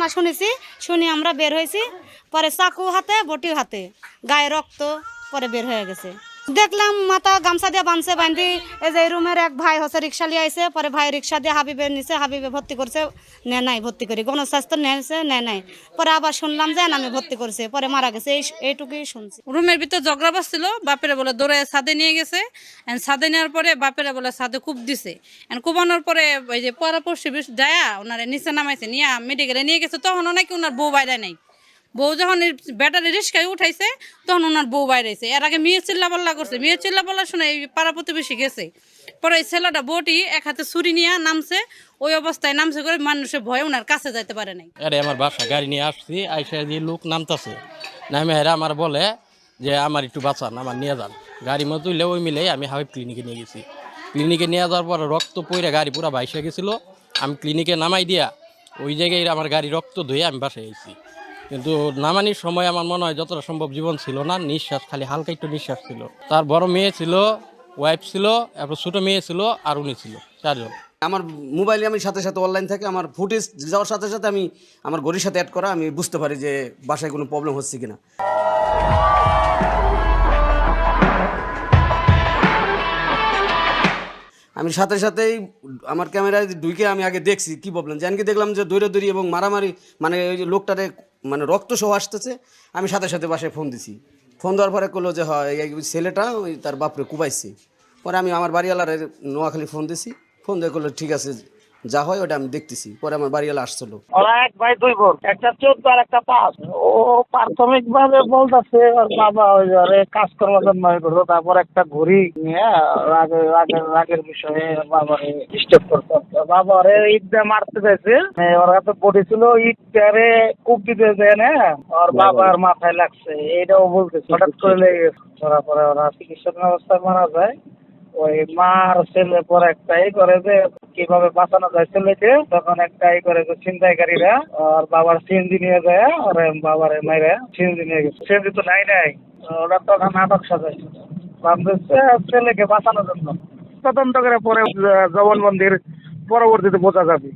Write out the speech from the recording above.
ঘটনা শুনেছি, শুনে আমরা বের হয়েছি। পরে চাকু হাতে, বটি হাতে, গায়ে রক্ত, পরে বের হয়ে গেছে। দেখলাম মাথা গামছা দিয়ে বাঁধছে, বাঁধি এই যে রুমের এক ভাই হচ্ছে রিক্সা নিয়ে আইছে। পরে ভাই রিক্সা দিয়ে হাবিবের নিচে, হাবিবে ভর্তি করছে, নেয় নাই ভর্তি করি, গণস্বাস্থ্য নিয়েছে, নেয় নাই। পরে আবার শুনলাম যে নামে ভর্তি করছে, পরে মারা গেছে। এইটুকুই শুনছি। রুমের ভিতর ঝগড়া বাজছিল, বাপেরা বলে দৌড়ে ছাদে নিয়ে গেছে। ছাদে নেওয়ার পরে বাপেরা বলে ছাদে কূপ দিছে। কুবানোর পরে ওই যে পরপরশি যায় ওনারে নিচে নামাইছে, নিয়ে মেডিকেলে নিয়ে গেছে। তখন নাকি ওনার বউ বাইরে নাই। বউ যখন ব্যাটারি রিস্কায় উঠাইছে তখন ওনার বউ বাইরেছে। এর আগে মেয়ে চিল্লাপাল্লা করছে, মেয়ে চিল্লাপাল্লা শুনে এই পাড়া প্রতিবেশী গেছে। পরে এই ছেলেটা বটি এক হাতে ছুরি নিয়ে নামছে, ওই অবস্থায় নামছে করে মানুষের ভয়ে ওনার কাছে যাইতে পারে নাই। আরে আমার বাসা গাড়ি নিয়ে আসছি, আইসা দিয়ে লোক নামতেছে, নামে হেরা আমার বলে যে আমার একটু বাঁচান, আমার নিয়ে যান। গাড়ি মতো তুললে ওই মিলে আমি হাবিব ক্লিনিকে নিয়ে গেছি। ক্লিনিকে নিয়ে যাওয়ার পর রক্ত পইরা গাড়ি পুরা বাইসে গেছিলো। আমি ক্লিনিকে নামাই দিয়া ওই জায়গায় আমার গাড়ি রক্ত ধুয়ে আমি বাসায় গেছি। কিন্তু নামানির সময় আমার মনে হয় যতটা সম্ভব জীবন ছিল না, নিঃশ্বাস খালি হালকা একটু নিঃশ্বাস ছিল। তার বড় মেয়ে ছিল, ওয়াইফ ছিল, তারপর ছোটো মেয়ে ছিল, আর উনি ছিল, 4 জন। আমার মোবাইলে আমি সাথে সাথে অনলাইন থাকে, আমার ফুটেজ যাওয়ার সাথে সাথে আমি আমার ঘড়ির সাথে অ্যাড করা, আমি বুঝতে পারি যে বাসায় কোনো প্রবলেম হচ্ছে কিনা। আমি সাথে সাথেই আমার ক্যামেরায় ঢুকে আমি আগে দেখছি কি প্রবলেম, জানকি দেখলাম যে দৌড়াদৌড়ি এবং মারামারি, মানে ওই যে লোকটারে মানে রক্ত সহ আসতেছে। আমি সাথে সাথে বাসায় ফোন দিছি। ফোন দেওয়ার পরে করলো যে হয় এই ছেলেটা ওই তার বাপরে কুবাইছে। পরে আমি আমার বাড়িওয়ালার নোয়াখালী ফোন দিছি। ফোন দিয়ে করলো ঠিক আছে, যা হয় ওটা আমি দেখতেছি। পরে আমার বাড়িওয়ালা আসছিল। ওরা 1 ভাই 2 বোন, একটা 14 আর একটা 5। ও প্রাথমিক ভাবে বলতেছে ওর বাবা ওই ঘরে কাজ করার জন্য করতো। তারপর একটা ঘড়ি নিয়ে রাগের বিষয়ে বাবারে ডিস্টার্ব করতো। বাবারে ইট দিয়ে মারতে চাইছে, ওর হাতে বডি ছিল, ইটটারে কূপ দিতে যায় না, ওর বাবার মাথায় লাগছে, এইটাও বলতেছে। হঠাৎ করে লেগে গেছে। ধরা পরে ওরা চিকিৎসা অবস্থায় মারা যায়। ওই মার ছেলে পরে একটাই করে যে কিভাবে বাঁচানো যায় ছেলেকে, তখন একটাই করে যে ছিনতাইকারীরা আর বাবার সিএনজি নিয়ে যায়, আর বাবারে মাইরে সিএনজি নিয়ে গেছে। সিএনজি তো নাই, ওরা তখন নাটক সাজাইছে, ভাবতেছে ছেলেকে বাঁচানোর জন্য। তদন্ত করে পরে জবানবন্দির পরবর্তীতে বোঝা যাবে।